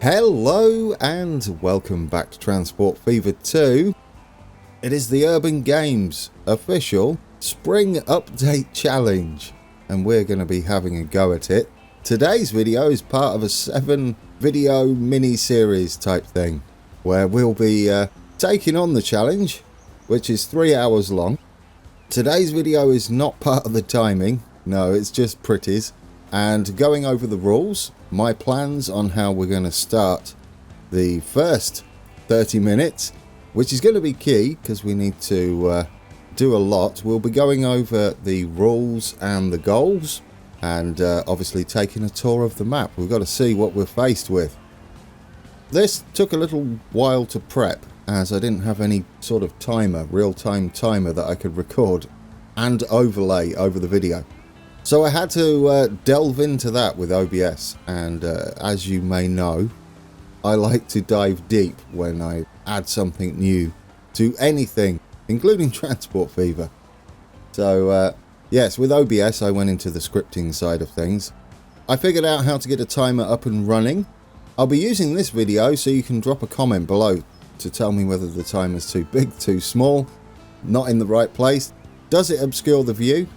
Hello and welcome back to Transport Fever 2. It is the Urban Games official Spring Update Challenge and we're going to be having a go at it. Today's video is part of a 7 video mini-series type thing where we'll be taking on the challenge, which is 3 hours long. Today's video is not part of the timing, no, it's just pretties, and going over the rules, my plans on how we're going to start the first 30 minutes, which is going to be key because we need to do a lot. We'll be going over the rules and the goals and obviously taking a tour of the map. We've got to see what we're faced with. This took a little while to prep as I didn't have any sort of timer, real-time timer that I could record and overlay over the video. So I had to delve into that with OBS, and as you may know, I like to dive deep when I add something new to anything, including Transport Fever. So yes, with OBS I went into the scripting side of things. I figured out how to get a timer up and running. I'll be using this video so you can drop a comment below to tell me whether the timer's too big, too small, not in the right place. Does it obscure the view?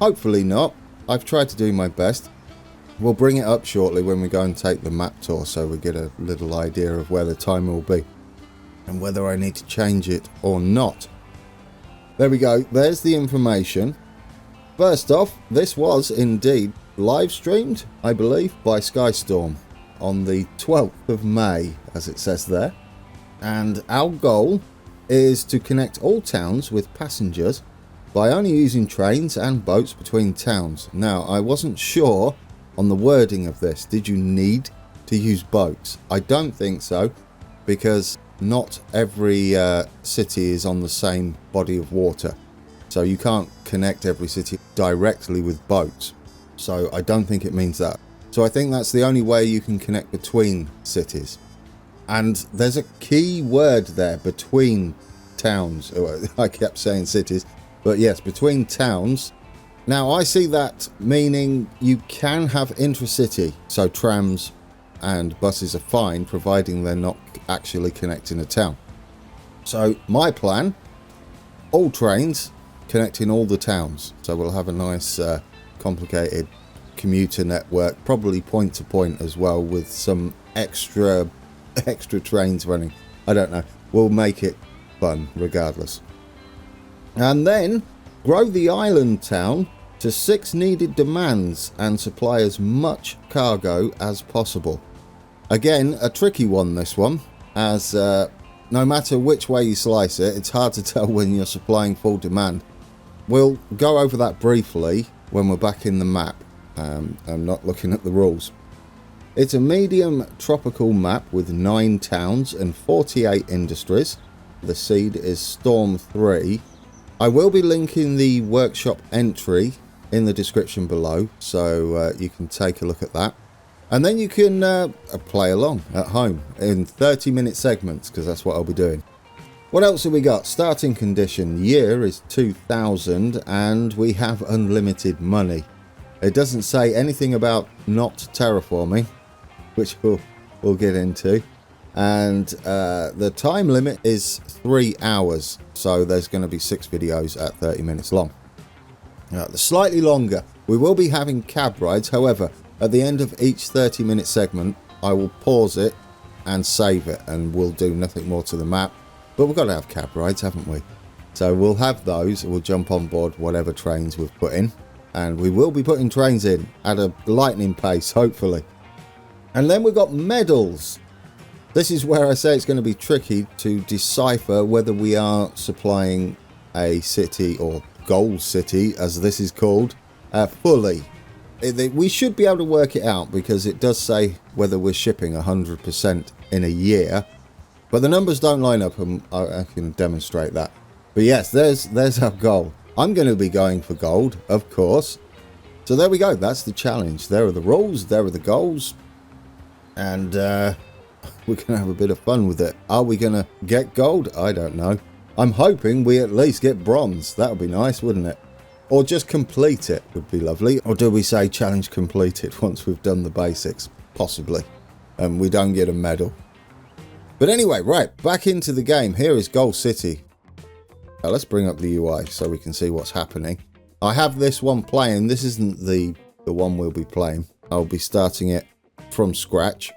Hopefully not. I've tried to do my best. We'll bring it up shortly when we go and take the map tour so we get a little idea of where the timer will be and whether I need to change it or not. There we go, there's the information. First off, this was indeed live streamed, I believe, by Skystorm on the 12th of May, as it says there. And our goal is to connect all towns with passengers by only using trains and boats between towns. Now, I wasn't sure on the wording of this. Did you need to use boats? I don't think so, because not every city is on the same body of water. So you can't connect every city directly with boats. So I don't think it means that. So I think that's the only way you can connect between cities. And there's a key word there, between towns. I kept saying cities. But yes, between towns. Now I see that meaning you can have intracity, so trams and buses are fine providing they're not actually connecting a town. So my plan, all trains connecting all the towns. So we'll have a nice complicated commuter network, probably point to point as well with some extra trains running. I don't know. We'll make it fun regardless. And then grow the island town to 6 needed demands and supply as much cargo as possible. Again, a tricky one, this one, as no matter which way you slice it, it's hard to tell when you're supplying full demand. We'll go over that briefly when we're back in the map. I'm not looking at the rules. It's a medium tropical map with 9 towns and 48 industries. The seed is Storm 3. I will be linking the workshop entry in the description below, so you can take a look at that. And then you can play along at home in 30-minute segments, because that's what I'll be doing. What else have we got? Starting condition, year is 2000, and we have unlimited money. It doesn't say anything about not terraforming, which we'll get into. And the time limit is 3 hours, so there's going to be 6 videos at 30 minutes long. Slightly longer. We will be having cab rides. However, at the end of each 30-minute segment, I will pause it and save it, and we'll do nothing more to the map. But we've got to have cab rides, haven't we? So we'll have those. We'll jump on board whatever trains we've put in, and we will be putting trains in at a lightning pace, hopefully. And then we've got medals. This is where I say it's going to be tricky to decipher whether we are supplying a city, or goal city as this is called, fully. We should be able to work it out because it does say whether we're shipping 100% in a year, but the numbers don't line up, and I can demonstrate that. But yes, there's our goal. I'm going to be going for gold, of course. So there we go, that's the challenge. There are the rules, there are the goals, and we're going to have a bit of fun with it. Are we going to get gold? I don't know. I'm hoping we at least get bronze. That would be nice, wouldn't it? Or just complete it would be lovely. Or do we say challenge completed once we've done the basics? Possibly. and we don't get a medal. But anyway, right, back into the game. Here is Goal City. Now let's bring up the UI so we can see what's happening. I have this one playing. This isn't the one we'll be playing. I'll be starting it from scratch,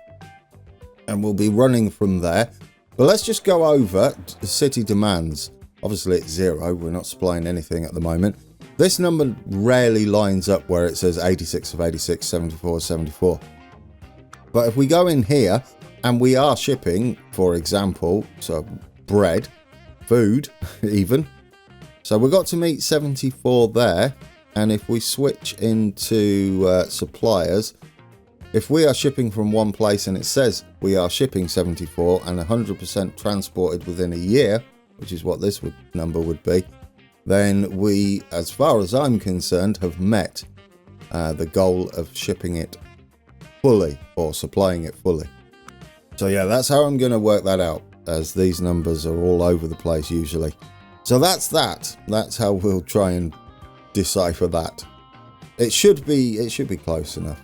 and we'll be running from there. But let's just go over the city demands. Obviously it's 0. We're not supplying anything at the moment. This number rarely lines up where it says 86 of 86, 74 of 74. But if we go in here and we are shipping, for example, so bread, food even. So we got to meet 74 there. And if we switch into suppliers, if we are shipping from one place and it says we are shipping 74 and 100% transported within a year, which is what this number would be, then we, as far as I'm concerned, have met the goal of shipping it fully or supplying it fully. So yeah, that's how I'm going to work that out, as these numbers are all over the place usually. So that's that. That's how we'll try and decipher that. It should be close enough.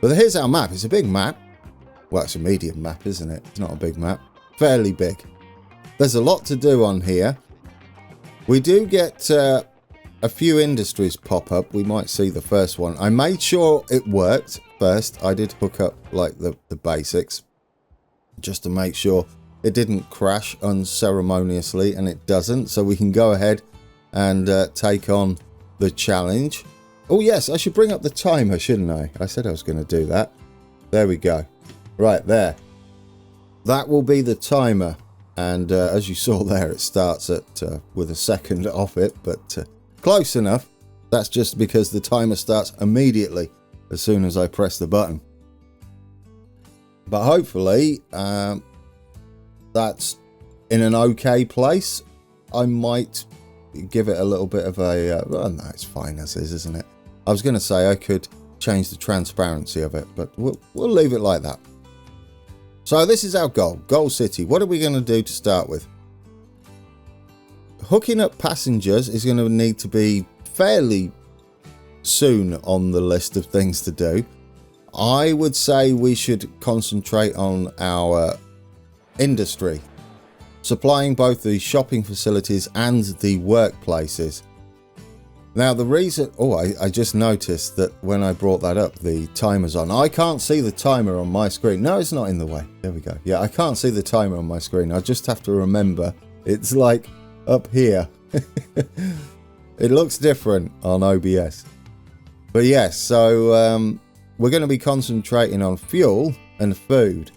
But here's our map. It's a big map. Well, it's a medium map, isn't it? It's not a big map. Fairly big. There's a lot to do on here. We do get a few industries pop up. We might see the first one. I made sure it worked first. I did hook up like the basics just to make sure it didn't crash unceremoniously, and it doesn't. So we can go ahead and take on the challenge. Oh yes, I should bring up the timer, shouldn't I? I said I was going to do that. There we go. Right there. That will be the timer. And as you saw there, it starts at with a second off it, but close enough. That's just because the timer starts immediately as soon as I press the button. But hopefully that's in an okay place. I might give it a little bit of a... well, no, it's fine as is, isn't it? I was going to say I could change the transparency of it, but we'll leave it like that. So this is our goal. Goal City. What are we going to do to start with? Hooking up passengers is going to need to be fairly soon on the list of things to do. I would say we should concentrate on our industry, supplying both the shopping facilities and the workplaces. Now the reason... oh, I just noticed that when I brought that up, the timer's on. I can't see the timer on my screen. No, it's not in the way. There we go. Yeah, I can't see the timer on my screen. I just have to remember it's like up here. It looks different on OBS. But yes, so we're going to be concentrating on fuel and food.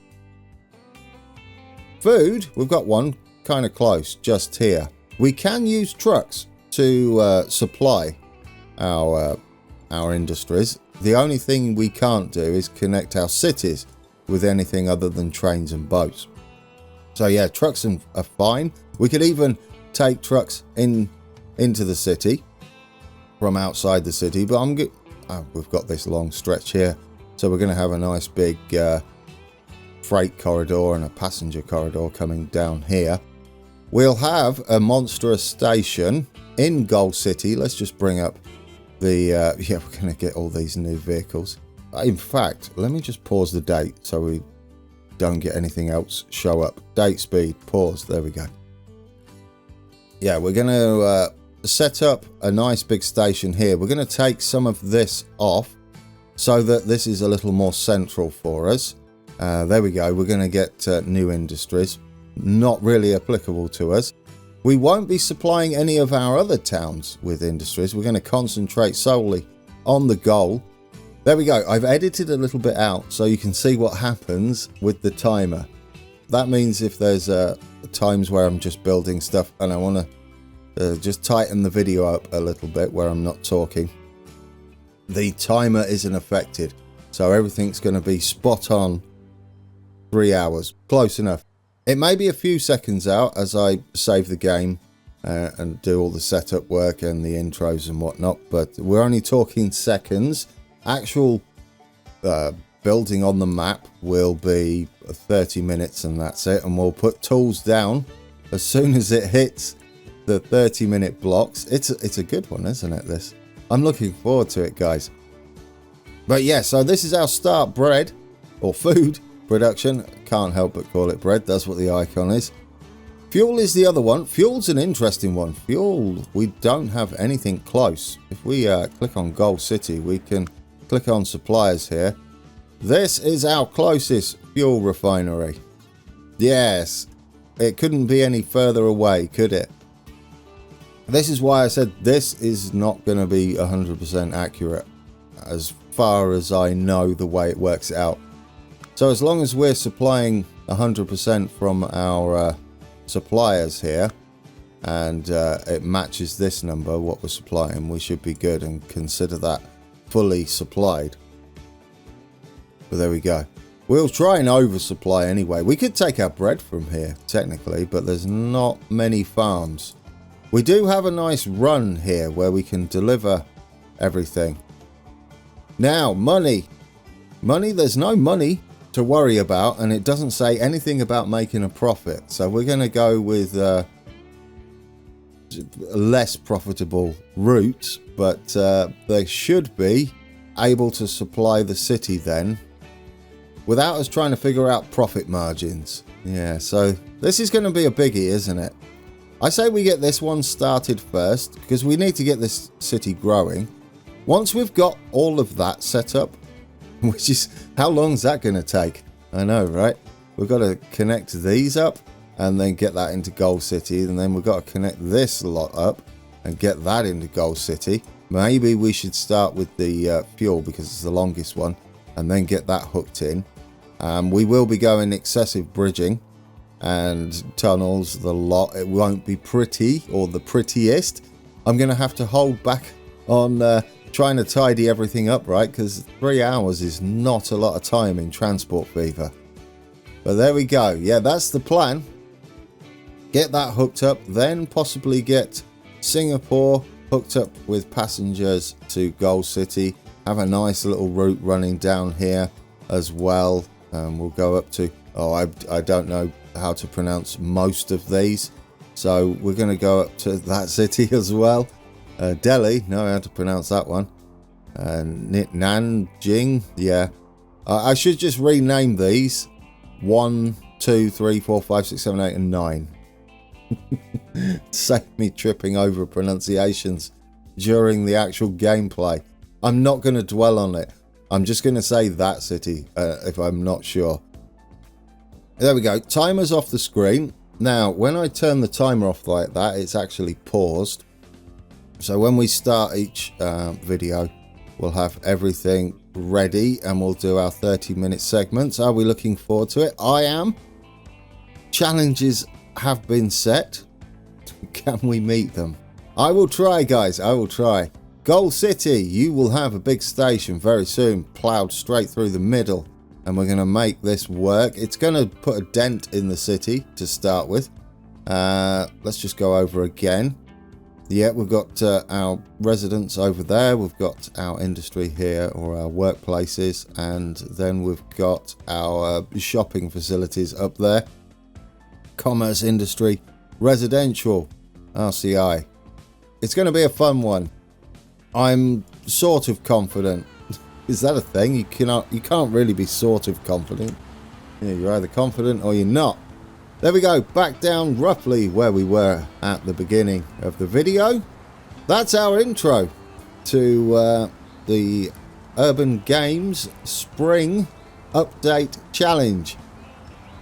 Food, we've got one kind of close, just here. We can use trucks to supply our industries. The only thing we can't do is connect our cities with anything other than trains and boats. So yeah, trucks are fine. We could even take trucks into the city from outside the city, but we've got this long stretch here, so we're going to have a nice big freight corridor and a passenger corridor coming down here. We'll have a monstrous station in Goal City. Let's just bring up the... yeah, we're going to get all these new vehicles. In fact, let me just pause the date so we don't get anything else show up. Date speed, pause. There we go. Yeah, we're going to set up a nice big station here. We're going to take some of this off so that this is a little more central for us. There we go. We're going to get new industries. Not really applicable to us. We won't be supplying any of our other towns with industries. We're going to concentrate solely on the goal. There we go. I've edited a little bit out so you can see what happens with the timer. That means if there's times where I'm just building stuff and I want to just tighten the video up a little bit where I'm not talking, the timer isn't affected. So everything's going to be spot on 3 hours. Close enough. It may be a few seconds out as I save the game and do all the setup work and the intros and whatnot, but we're only talking seconds. Actual building on the map will be 30 minutes and that's it, and we'll put tools down as soon as it hits the 30-minute blocks. It's a good one, isn't it, this? I'm looking forward to it, guys. But yeah, so this is our start bread or food. production. Can't help but call it bread. That's what the icon is. Fuel is the other one. Fuel's an interesting one. Fuel, we don't have anything close. If we click on Gold City, we can click on suppliers here. This is our closest fuel refinery. Yes, it couldn't be any further away, could it? This is why I said this is not going to be 100% accurate as far as I know the way it works out. So as long as we're supplying 100% from our suppliers here, and it matches this number, what we're supplying, we should be good and consider that fully supplied. But there we go. We'll try and oversupply anyway. We could take our bread from here technically, but there's not many farms. We do have a nice run here where we can deliver everything. Now, money, there's no money to worry about, and it doesn't say anything about making a profit. So we're going to go with a less profitable route, but they should be able to supply the city then without us trying to figure out profit margins. Yeah, so this is going to be a biggie, isn't it? I say we get this one started first because we need to get this city growing. Once we've got all of that set up, which is, how long is that going to take? I know, right? We've got to connect these up and then get that into Gold City. And then we've got to connect this lot up and get that into Gold City. Maybe we should start with the fuel because it's the longest one and then get that hooked in. We will be going excessive bridging and tunnels, the lot. It won't be pretty or the prettiest. I'm going to have to hold back on trying to tidy everything up, right? Because 3 hours is not a lot of time in transport fever. But there we go. Yeah, that's the plan. Get that hooked up, then possibly get Singapore hooked up with passengers to Gold City. Have a nice little route running down here as well. We'll go up to, I don't know how to pronounce most of these. So we're going to go up to that city as well. Delhi, know how to pronounce that one. Nanjing, yeah. I should just rename these 1, 2, 3, 4, 5, 6, 7, 8, and 9. Save me tripping over pronunciations during the actual gameplay. I'm not going to dwell on it. I'm just going to say that city if I'm not sure. There we go. Timer's off the screen. Now, when I turn the timer off like that, it's actually paused. So when we start each video, we'll have everything ready and we'll do our 30-minute segments. Are we looking forward to it? I am. Challenges have been set. Can we meet them? I will try, guys. I will try. Gold City, you will have a big station very soon, plowed straight through the middle. And we're going to make this work. It's going to put a dent in the city to start with. Let's just go over again. Yeah, we've got our residents over there. We've got our industry here, or our workplaces. And then we've got our shopping facilities up there. Commerce, industry, residential, RCI. It's going to be a fun one. I'm sort of confident. Is that a thing? You can't really be sort of confident. Yeah, you're either confident or you're not. There we go, back down roughly where we were at the beginning of the video. That's our intro to the Urban Games Spring Update Challenge.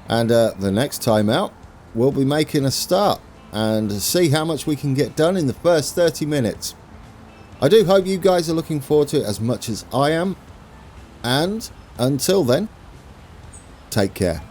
And the next time out, we'll be making a start and see how much we can get done in the first 30 minutes. I do hope you guys are looking forward to it as much as I am. And until then, take care.